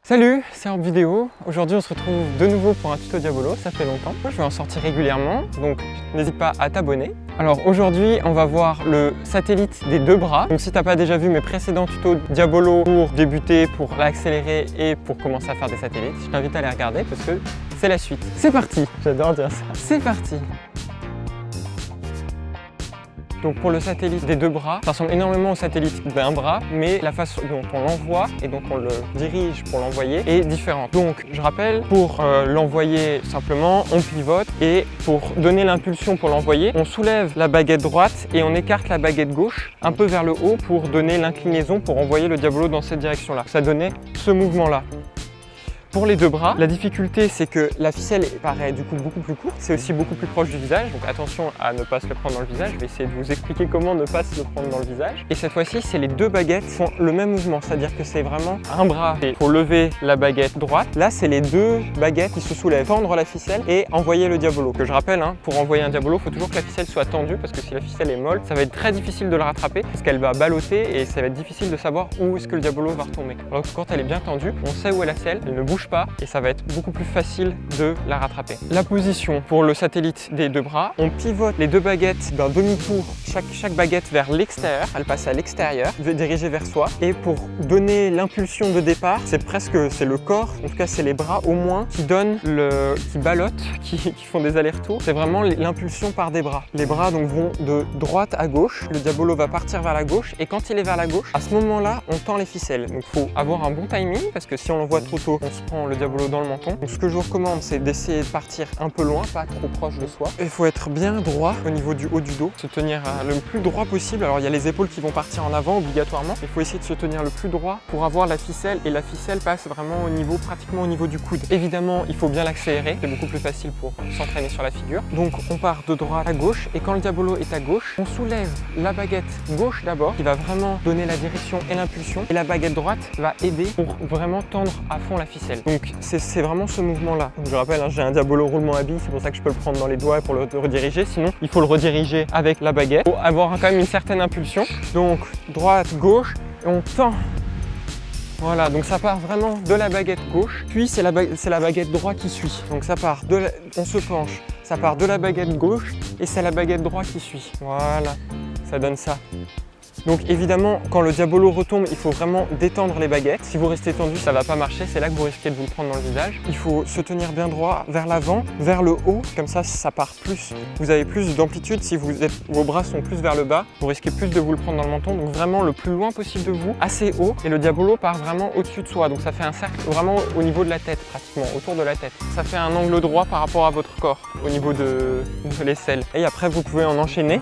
Salut, c'est Orb Vidéo. Aujourd'hui on se retrouve de nouveau pour un tuto Diabolo, ça fait longtemps. Je vais en sortir régulièrement, donc n'hésite pas à t'abonner. Alors aujourd'hui on va voir le satellite des deux bras. Donc si t'as pas déjà vu mes précédents tutos Diabolo pour débuter, pour l'accélérer et pour commencer à faire des satellites, je t'invite à les regarder parce que c'est la suite. C'est parti. J'adore dire ça. C'est parti. Donc pour le satellite des deux bras, ça ressemble énormément au satellite d'un bras, mais la façon dont on l'envoie et dont on le dirige pour l'envoyer est différente. Donc je rappelle, pour l'envoyer simplement, on pivote et pour donner l'impulsion pour l'envoyer, on soulève la baguette droite et on écarte la baguette gauche un peu vers le haut pour donner l'inclinaison pour envoyer le Diabolo dans cette direction-là. Ça donnait ce mouvement-là. Pour les deux bras, la difficulté c'est que la ficelle paraît du coup beaucoup plus courte, c'est aussi beaucoup plus proche du visage, donc attention à ne pas se le prendre dans le visage, je vais essayer de vous expliquer comment ne pas se le prendre dans le visage. Et cette fois-ci, c'est les deux baguettes qui font le même mouvement, c'est-à-dire que c'est vraiment un bras pour lever la baguette droite, là c'est les deux baguettes qui se soulèvent, tendre la ficelle et envoyer le Diabolo. Que je rappelle, pour envoyer un Diabolo, il faut toujours que la ficelle soit tendue parce que si la ficelle est molle, ça va être très difficile de le rattraper parce qu'elle va balloter et ça va être difficile de savoir où est-ce que le Diabolo va retomber. Alors que quand elle est bien tendue, on sait où est la selle, elle ne bouge pas et ça va être beaucoup plus facile de la rattraper. La position pour le satellite des deux bras, on pivote les deux baguettes d'un demi-tour, chaque baguette vers l'extérieur, elle passe à l'extérieur, dirigée vers soi. Et pour donner l'impulsion de départ, c'est le corps, en tout cas c'est les bras au moins, qui ballottent, qui font des allers-retours. C'est vraiment l'impulsion par des bras. Les bras donc vont de droite à gauche, le Diabolo va partir vers la gauche et quand il est vers la gauche, à ce moment-là, on tend les ficelles. Donc il faut avoir un bon timing parce que si on l'envoie trop tôt, on se prend le Diabolo dans le menton. Donc ce que je vous recommande, c'est d'essayer de partir un peu loin, pas trop proche de soi. Il faut être bien droit au niveau du haut du dos, se tenir le plus droit possible. Alors il y a les épaules qui vont partir en avant obligatoirement. Il faut essayer de se tenir le plus droit pour avoir la ficelle et la ficelle passe vraiment pratiquement au niveau du coude. Évidemment, il faut bien l'accélérer, c'est beaucoup plus facile pour s'entraîner sur la figure. Donc on part de droite à gauche et quand le Diabolo est à gauche, on soulève la baguette gauche d'abord qui va vraiment donner la direction et l'impulsion et la baguette droite va aider pour vraiment tendre à fond la ficelle. Donc c'est vraiment ce mouvement-là. Je rappelle, j'ai un Diabolo roulement à billes, c'est pour ça que je peux le prendre dans les doigts pour le rediriger. Sinon, il faut le rediriger avec la baguette pour avoir quand même une certaine impulsion. Donc, droite, gauche, et on tend. Voilà, donc ça part vraiment de la baguette gauche, puis c'est la baguette droite qui suit. Donc ça part on se penche, ça part de la baguette gauche et c'est la baguette droite qui suit. Voilà, ça donne ça. Donc évidemment, quand le Diabolo retombe, il faut vraiment détendre les baguettes. Si vous restez tendu, ça ne va pas marcher, c'est là que vous risquez de vous le prendre dans le visage. Il faut se tenir bien droit vers l'avant, vers le haut, comme ça part plus. Vous avez plus d'amplitude, si vos bras sont plus vers le bas, vous risquez plus de vous le prendre dans le menton. Donc vraiment le plus loin possible de vous, assez haut, et le Diabolo part vraiment au-dessus de soi. Donc ça fait un cercle vraiment au niveau de la tête, pratiquement, autour de la tête. Ça fait un angle droit par rapport à votre corps, au niveau de l'aisselle. Et après, vous pouvez en enchaîner.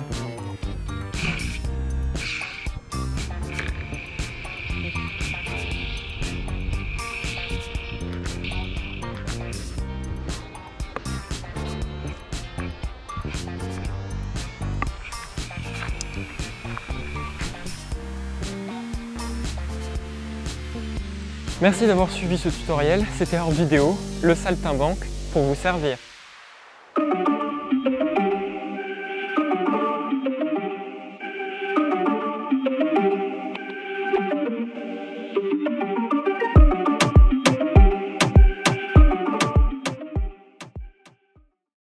Merci d'avoir suivi ce tutoriel, c'était Orb Vidéo, le saltimbanque pour vous servir.